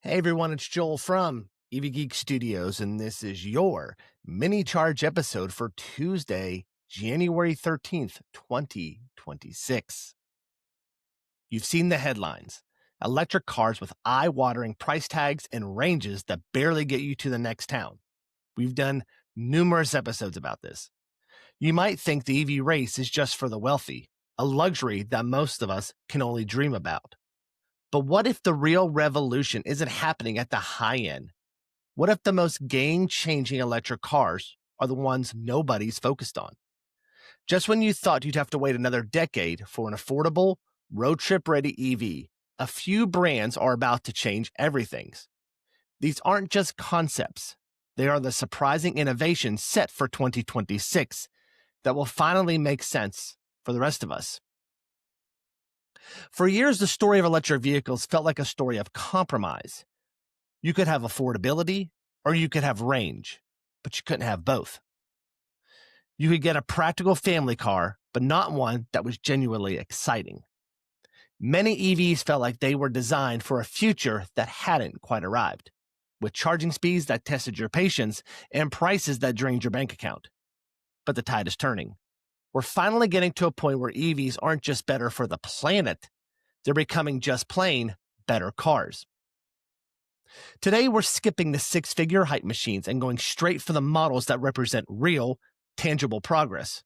Hey everyone, it's Joel from EV Geek Studios, and this is your mini charge episode for Tuesday, January 13th, 2026. You've seen the headlines: electric cars with eye watering price tags and ranges that barely get you to the next town. We've done numerous episodes about this. You might think the EV race is just for the wealthy, a luxury that most of us can only dream about. But what if the real revolution isn't happening at the high end? What if the most game-changing electric cars are the ones nobody's focused on? Just when you thought you'd have to wait another decade for an affordable, road trip-ready EV, a few brands are about to change everything. These aren't just concepts. They are the surprising innovations set for 2026 that will finally make sense for the rest of us. For years, the story of electric vehicles felt like a story of compromise. You could have affordability or you could have range, but you couldn't have both. You could get a practical family car, but not one that was genuinely exciting. Many EVs felt like they were designed for a future that hadn't quite arrived, with charging speeds that tested your patience and prices that drained your bank account. But the tide is turning. We're finally getting to a point where EVs aren't just better for the planet, they're becoming just plain better cars. Today, we're skipping the six-figure hype machines and going straight for the models that represent real, tangible progress.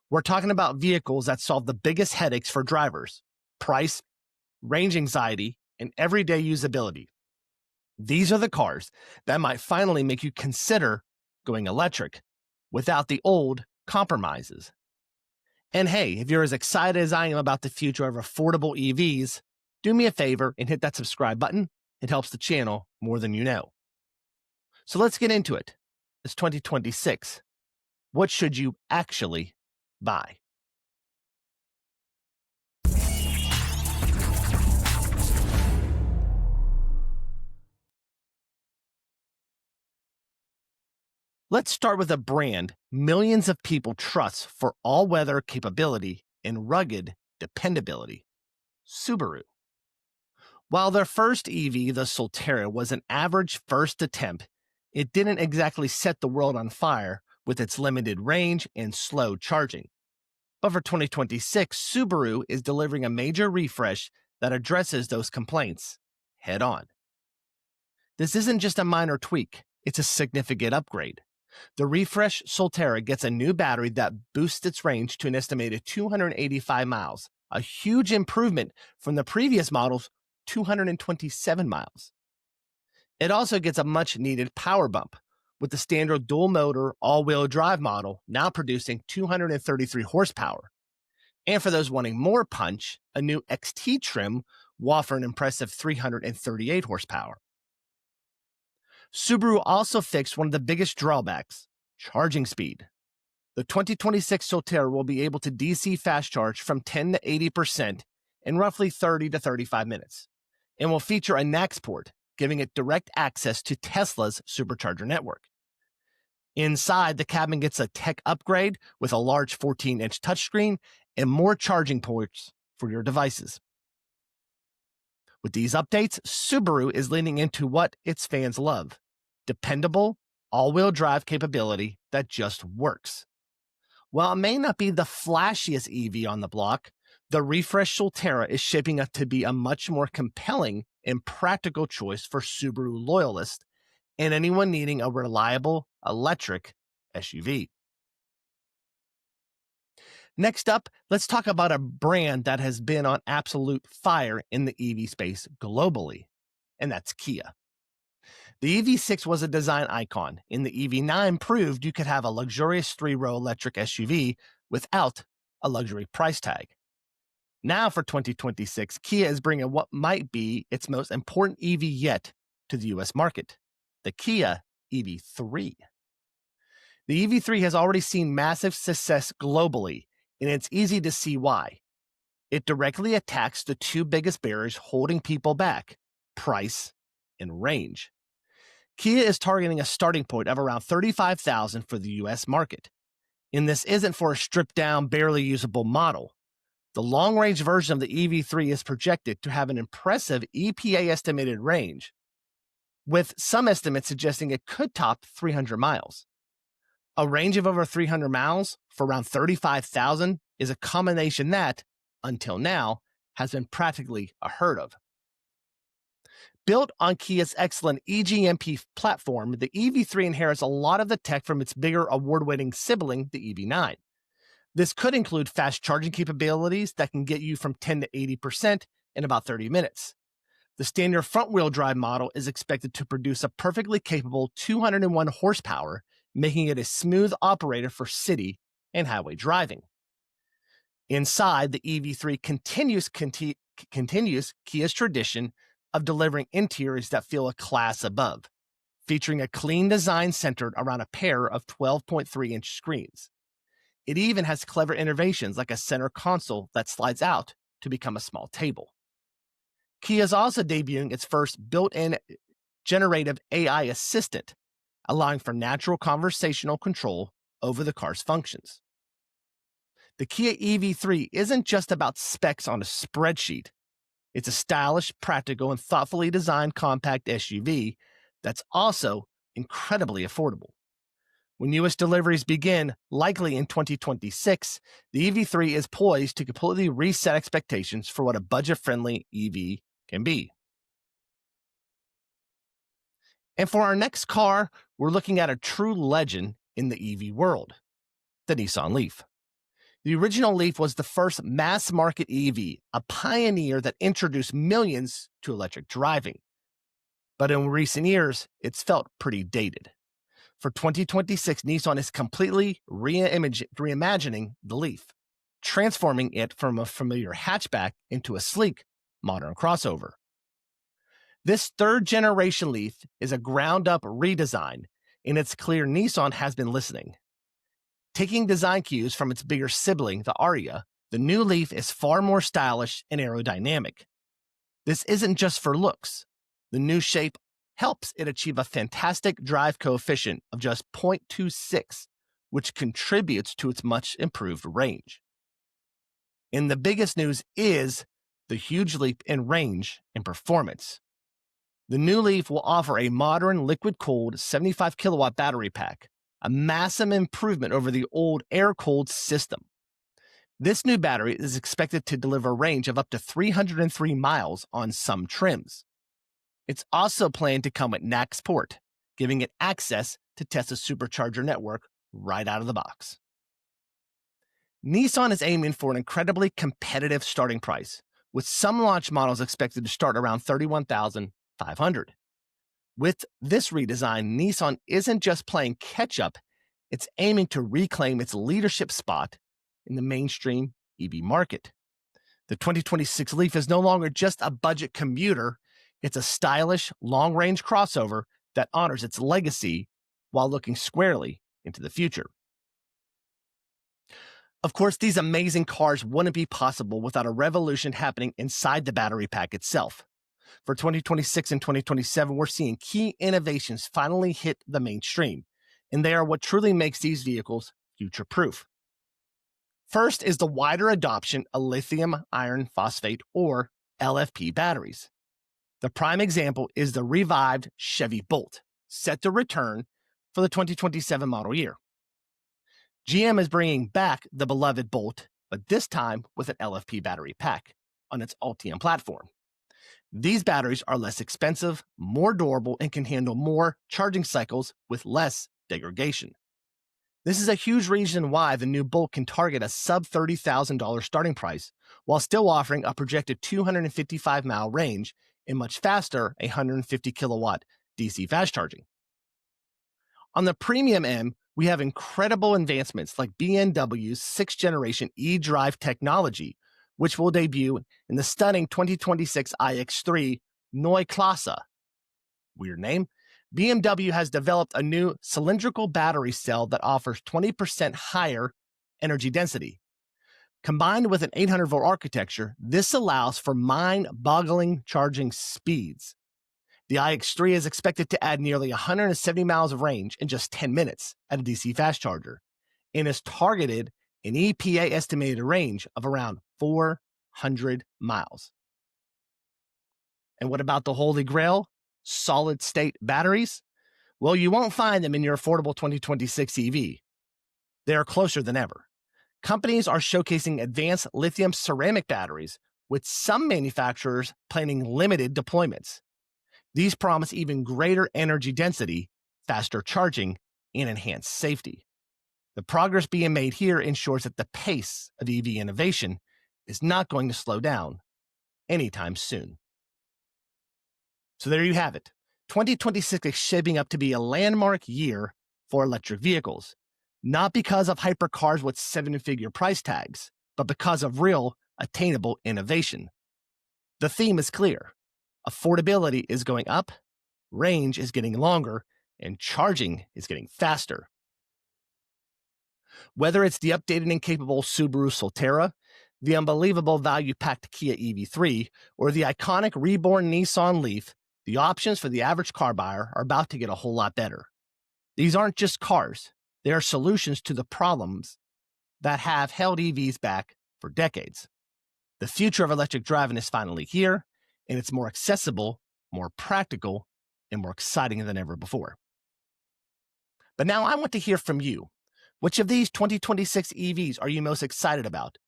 We're talking about vehicles that solve the biggest headaches for drivers: price, range anxiety, and everyday usability. These are the cars that might finally make you consider going electric without the old compromises. And hey, if you're as excited as I am about the future of affordable EVs, do me a favor and hit that subscribe button. It helps the channel more than you know. So let's get into it. It's 2026. What should you actually buy? Let's start with a brand millions of people trust for all-weather capability and rugged dependability: Subaru. While their first EV, the Solterra, was an average first attempt, it didn't exactly set the world on fire with its limited range and slow charging. But for 2026, Subaru is delivering a major refresh that addresses those complaints head on. This isn't just a minor tweak, it's a significant upgrade. The refreshed Solterra gets a new battery that boosts its range to an estimated 285 miles, a huge improvement from the previous model's 227 miles. It also gets a much-needed power bump, with the standard dual-motor all-wheel drive model now producing 233 horsepower. And for those wanting more punch, a new XT trim will offer an impressive 338 horsepower. Subaru also fixed one of the biggest drawbacks: charging speed. The 2026 Solterra will be able to DC fast charge from 10 to 80% in roughly 30 to 35 minutes, and will feature a NACS port, giving it direct access to Tesla's supercharger network. Inside, the cabin gets a tech upgrade with a large 14-inch touchscreen and more charging ports for your devices. With these updates, Subaru is leaning into what its fans love: dependable, all-wheel drive capability that just works. While it may not be the flashiest EV on the block, the refreshed Solterra is shaping up to be a much more compelling and practical choice for Subaru loyalists and anyone needing a reliable electric SUV. Next up, let's talk about a brand that has been on absolute fire in the EV space globally, and that's Kia. The EV6 was a design icon, and the EV9 proved you could have a luxurious three-row electric SUV without a luxury price tag. Now for 2026, Kia is bringing what might be its most important EV yet to the US market: the Kia EV3. The EV3 has already seen massive success globally, and it's easy to see why. It directly attacks the two biggest barriers holding people back: price and range. Kia is targeting a starting point of around $35,000 for the US market, and this isn't for a stripped-down, barely usable model. The long-range version of the EV3 is projected to have an impressive EPA-estimated range with some estimates suggesting it could top 300 miles. A range of over 300 miles for around 35,000 is a combination that, until now, has been practically unheard of. Built on Kia's excellent eGMP platform, the EV3 inherits a lot of the tech from its bigger award-winning sibling, the EV9. This could include fast charging capabilities that can get you from 10 to 80% in about 30 minutes. The standard front-wheel drive model is expected to produce a perfectly capable 201 horsepower, making it a smooth operator for city and highway driving. Inside, the EV3 continues Kia's tradition of delivering interiors that feel a class above, featuring a clean design centered around a pair of 12.3-inch screens. It even has clever innovations like a center console that slides out to become a small table. Kia is also debuting its first built-in generative AI assistant, allowing for natural conversational control over the car's functions. The Kia EV3 isn't just about specs on a spreadsheet. It's a stylish, practical, and thoughtfully designed compact SUV that's also incredibly affordable. When U.S. deliveries begin, likely in 2026, the EV3 is poised to completely reset expectations for what a budget-friendly EV can be. And for our next car, we're looking at a true legend in the EV world, the Nissan Leaf. The original Leaf was the first mass-market EV, a pioneer that introduced millions to electric driving. But in recent years, it's felt pretty dated. For 2026, Nissan is completely reimagining the Leaf, transforming it from a familiar hatchback into a sleek, modern crossover. This third-generation Leaf is a ground-up redesign, and it's clear Nissan has been listening. Taking design cues from its bigger sibling, the Ariya, the new Leaf is far more stylish and aerodynamic. This isn't just for looks. The new shape helps it achieve a fantastic drive coefficient of just 0.26, which contributes to its much improved range. And the biggest news is the huge leap in range and performance. The new Leaf will offer a modern liquid-cooled 75 kilowatt battery pack, a massive improvement over the old air-cooled system. This new battery is expected to deliver a range of up to 303 miles on some trims. It's also planned to come with NACS port, giving it access to Tesla's supercharger network right out of the box. Nissan is aiming for an incredibly competitive starting price, with some launch models expected to start around $31,500. With this redesign, Nissan isn't just playing catch-up, it's aiming to reclaim its leadership spot in the mainstream EV market. The 2026 Leaf is no longer just a budget commuter, it's a stylish, long-range crossover that honors its legacy while looking squarely into the future. Of course, these amazing cars wouldn't be possible without a revolution happening inside the battery pack itself. For 2026 and 2027, we're seeing key innovations finally hit the mainstream, and they are what truly makes these vehicles future-proof. First is the wider adoption of lithium iron phosphate, or LFP batteries. The prime example is the revived Chevy Bolt, set to return for the 2027 model year. GM is bringing back the beloved Bolt, but this time with an LFP battery pack on its Ultium platform. These batteries are less expensive, more durable, and can handle more charging cycles with less degradation. This is a huge reason why the new Bolt can target a sub-$30,000 starting price, while still offering a projected 255-mile range and much faster 150 kilowatt DC fast charging. On the premium end, we have incredible advancements like BMW's 6th generation eDrive technology, which will debut in the stunning 2026 iX3 Neue Klasse. Weird name. BMW has developed a new cylindrical battery cell that offers 20% higher energy density. Combined with an 800-volt architecture, this allows for mind-boggling charging speeds. The iX3 is expected to add nearly 170 miles of range in just 10 minutes at a DC fast charger, and is targeted an EPA estimated range of around 400 miles. And what about the Holy Grail? solid-state batteries? Well, you won't find them in your affordable 2026 EV. They are closer than ever. Companies are showcasing advanced lithium ceramic batteries, with some manufacturers planning limited deployments. These promise even greater energy density, faster charging, and enhanced safety. The progress being made here ensures that the pace of EV innovation is not going to slow down anytime soon. So there you have it. 2026 is shaping up to be a landmark year for electric vehicles, not because of hypercars with seven-figure price tags, but because of real, attainable innovation. The theme is clear. Affordability is going up, range is getting longer, and charging is getting faster. Whether it's the updated and capable Subaru Solterra, the unbelievable value-packed Kia EV3, or the iconic reborn Nissan Leaf, the options for the average car buyer are about to get a whole lot better. These aren't just cars. They are solutions to the problems that have held EVs back for decades. The future of electric driving is finally here, and it's more accessible, more practical, and more exciting than ever before. But now I want to hear from you. Which of these 2026 EVs are you most excited about?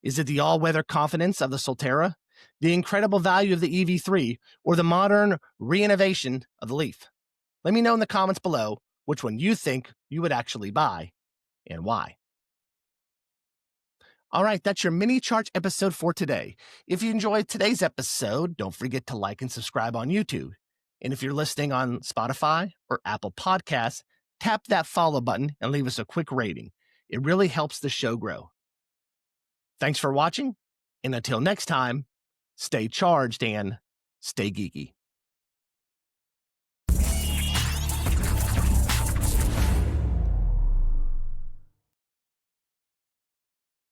Is it the all-weather confidence of the Solterra, the incredible value of the EV3, or the modern re-innovation of the Leaf? Let me know in the comments below which one you think you would actually buy and why. All right, that's your mini charge episode for today. If you enjoyed today's episode, don't forget to like and subscribe on YouTube. And if you're listening on Spotify or Apple Podcasts, tap that follow button and leave us a quick rating. It really helps the show grow. Thanks for watching, and until next time, stay charged and stay geeky.